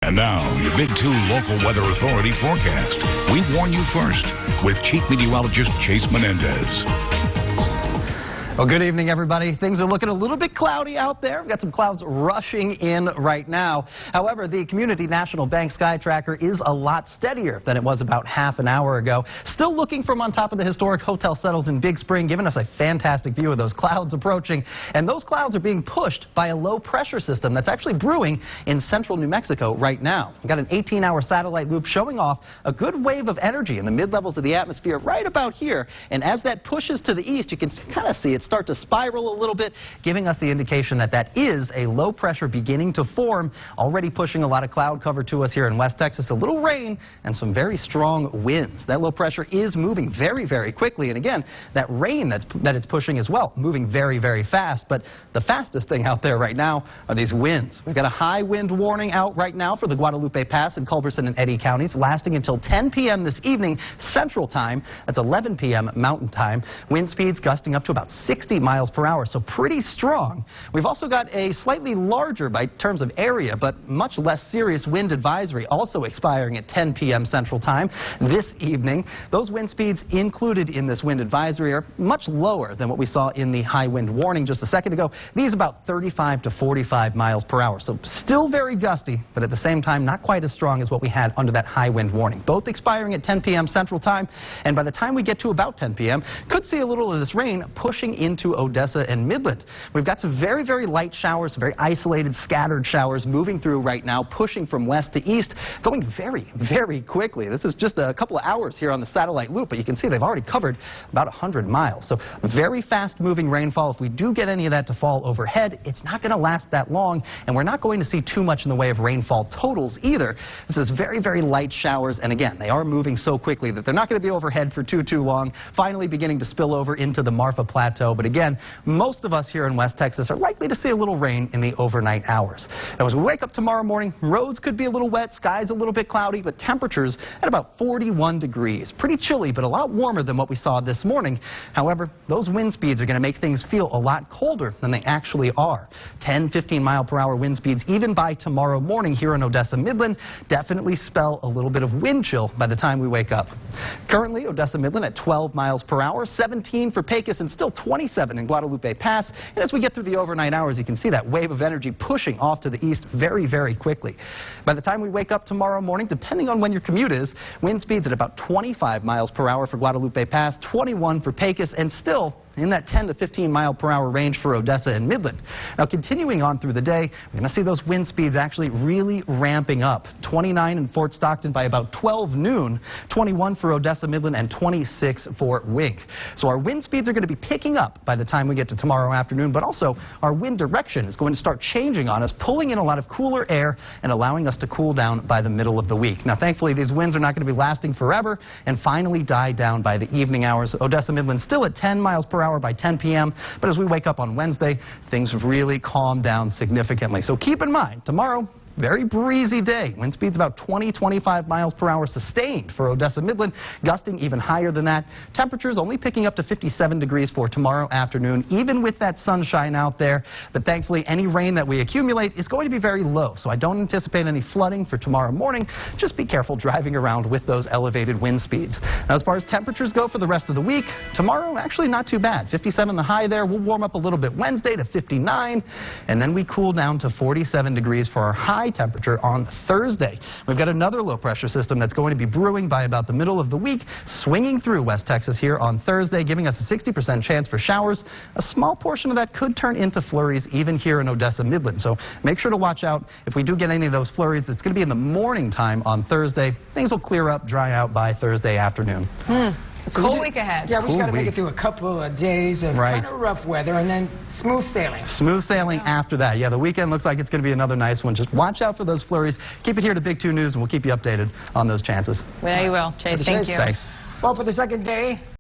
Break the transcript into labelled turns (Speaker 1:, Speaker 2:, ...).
Speaker 1: And now, your Big 2 local weather authority forecast. We warn you first with Chief Meteorologist Chase Menendez.
Speaker 2: Well, good evening, everybody. Things are looking a little bit cloudy out there. We've got some clouds rushing in right now. However, the Community National Bank Sky Tracker is a lot steadier than it was about half an hour ago. Still looking from on top of the historic Hotel Settles in Big Spring, giving us a fantastic view of those clouds approaching. And those clouds are being pushed by a low pressure system that's actually brewing in central New Mexico right now. We've got an 18-hour satellite loop showing off a good wave of energy in the mid-levels of the atmosphere right about here. And as that pushes to the east, you can kind of see it start to spiral a little bit, giving us the indication that that is a low pressure beginning to form, already pushing a lot of cloud cover to us here in West Texas, a little rain and some very strong winds. That low pressure is moving very, very quickly. And again, that rain that it's pushing as well, moving very, very fast. But the fastest thing out there right now are these winds. We've got a high wind warning out right now for the Guadalupe Pass in Culberson and Eddy counties, lasting until 10 p.m. this evening, Central Time. That's 11 p.m. Mountain Time. Wind speeds gusting up to about 60 miles per hour, so pretty strong. We've also got a slightly larger, by terms of area, but much less serious wind advisory also expiring at 10 p.m. Central Time this evening. Those wind speeds included in this wind advisory are much lower than what we saw in the high wind warning just a second ago. These about 35 to 45 miles per hour, so still very gusty, but at the same time not quite as strong as what we had under that high wind warning. Both expiring at 10 p.m. Central Time, and by the time we get to about 10 p.m., could see a little of this rain pushing into Odessa and Midland. We've got some very, very light showers, very isolated, scattered showers moving through right now, pushing from west to east, going very, very quickly. This is just a couple of hours here on the satellite loop, but you can see they've already covered about 100 miles. So very fast moving rainfall. If we do get any of that to fall overhead, it's not going to last that long, and we're not going to see too much in the way of rainfall totals either. This is very, very light showers, and again, they are moving so quickly that they're not going to be overhead for too long, finally beginning to spill over into the Marfa Plateau. But again, most of us here in West Texas are likely to see a little rain in the overnight hours. Now, as we wake up tomorrow morning, roads could be a little wet, skies a little bit cloudy, but temperatures at about 41 degrees. Pretty chilly, but a lot warmer than what we saw this morning. However, those wind speeds are going to make things feel a lot colder than they actually are. 10, 15 mile per hour wind speeds even by tomorrow morning here in Odessa Midland definitely spell a little bit of wind chill by the time we wake up. Currently, Odessa Midland at 12 miles per hour, 17 for Pecos, and still 27 in Guadalupe Pass. And as we get through the overnight hours, you can see that wave of energy pushing off to the east very, very quickly. By the time we wake up tomorrow morning, depending on when your commute is, wind speeds at about 25 miles per hour for Guadalupe Pass, 21 for Pecos, and still in that 10 to 15 mile per hour range for Odessa and Midland. Now, continuing on through the day, we're going to see those wind speeds actually really ramping up. 29 in Fort Stockton by about 12 noon, 21 for Odessa Midland, and 26 for Wink. So our wind speeds are going to be picking up by the time we get to tomorrow afternoon, but also our wind direction is going to start changing on us, pulling in a lot of cooler air and allowing us to cool down by the middle of the week. Now, thankfully, these winds are not going to be lasting forever and finally die down by the evening hours. Odessa Midland still at 10 miles per hour by 10 p.m. But as we wake up on Wednesday, things really calm down significantly. So keep in mind, tomorrow, very breezy day. Wind speeds about 20, 25 miles per hour sustained for Odessa Midland, gusting even higher than that. Temperatures only picking up to 57 degrees for tomorrow afternoon, even with that sunshine out there. But thankfully, any rain that we accumulate is going to be very low, so I don't anticipate any flooding for tomorrow morning. Just be careful driving around with those elevated wind speeds. Now, as far as temperatures go for the rest of the week, tomorrow actually not too bad. 57 the high there. We'll warm up a little bit Wednesday to 59, and then we cool down to 47 degrees for our high temperature on Thursday. We've got another low pressure system that's going to be brewing by about the middle of the week, swinging through West Texas here on Thursday, giving us a 60% chance for showers. A small portion of that could turn into flurries even here in Odessa Midland. So make sure to watch out. If we do get any of those flurries, it's going to be in the morning time on Thursday. Things will clear up, dry out by Thursday afternoon.
Speaker 3: So cool week ahead.
Speaker 4: Yeah, we just got to make it through a couple of days of kind of rough weather and then smooth sailing.
Speaker 2: Smooth sailing after that. Yeah, the weekend looks like it's going to be another nice one. Just watch out for those flurries. Keep it here to Big 2 News, and we'll keep you updated on those chances.
Speaker 3: Well, you will. Chase, thank you.
Speaker 2: Thanks.
Speaker 4: Well, for the second day,